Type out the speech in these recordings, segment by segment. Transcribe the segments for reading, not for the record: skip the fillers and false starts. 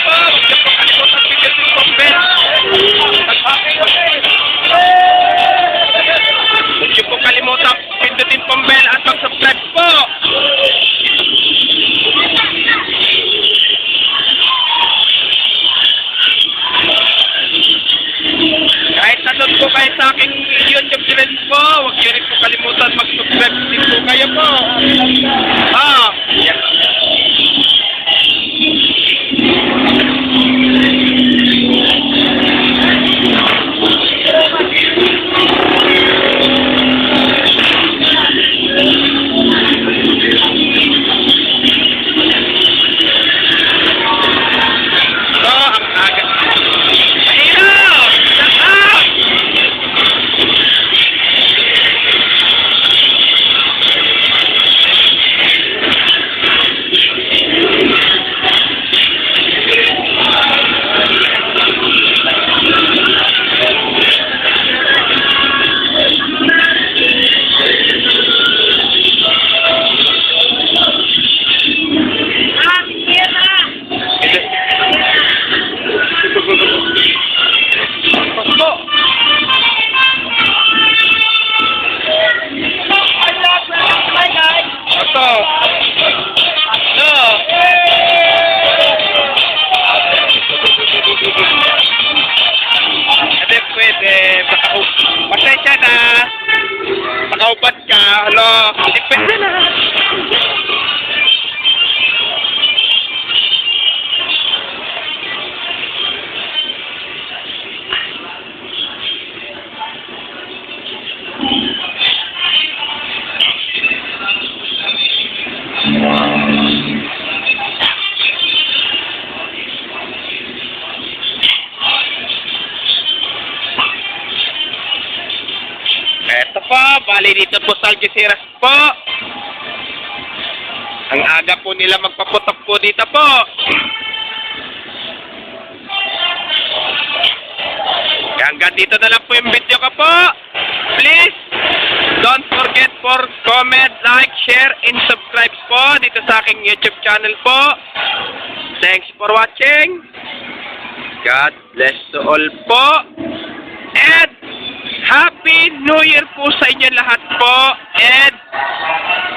po. Huwag niyo po kalimutan pindutin po bell. Huwag niyo po kalimutan pindutin po bell at mag-subscribe po. Kahit nanood po kayo sa aking YouTube channel po, huwag niyo rin po kalimutan mag-subscribe din po kayo po. Yeah. Pasensya na. Nakaubad ka. Hello. Depende na. Eto po, bali dito po sa Algeciras po. Ang aga po nila magpaputok po dito po. Kaya hanggang dito na lang po yung video ko po. Please, don't forget for comment, like, share, and subscribe po dito sa aking YouTube channel po. Thanks for watching. God bless to all po. And Happy New Year po sa inyo lahat po. And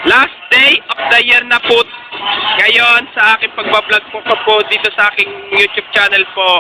last day of the year na po ngayon sa aking pagbablog po dito sa aking YouTube channel po.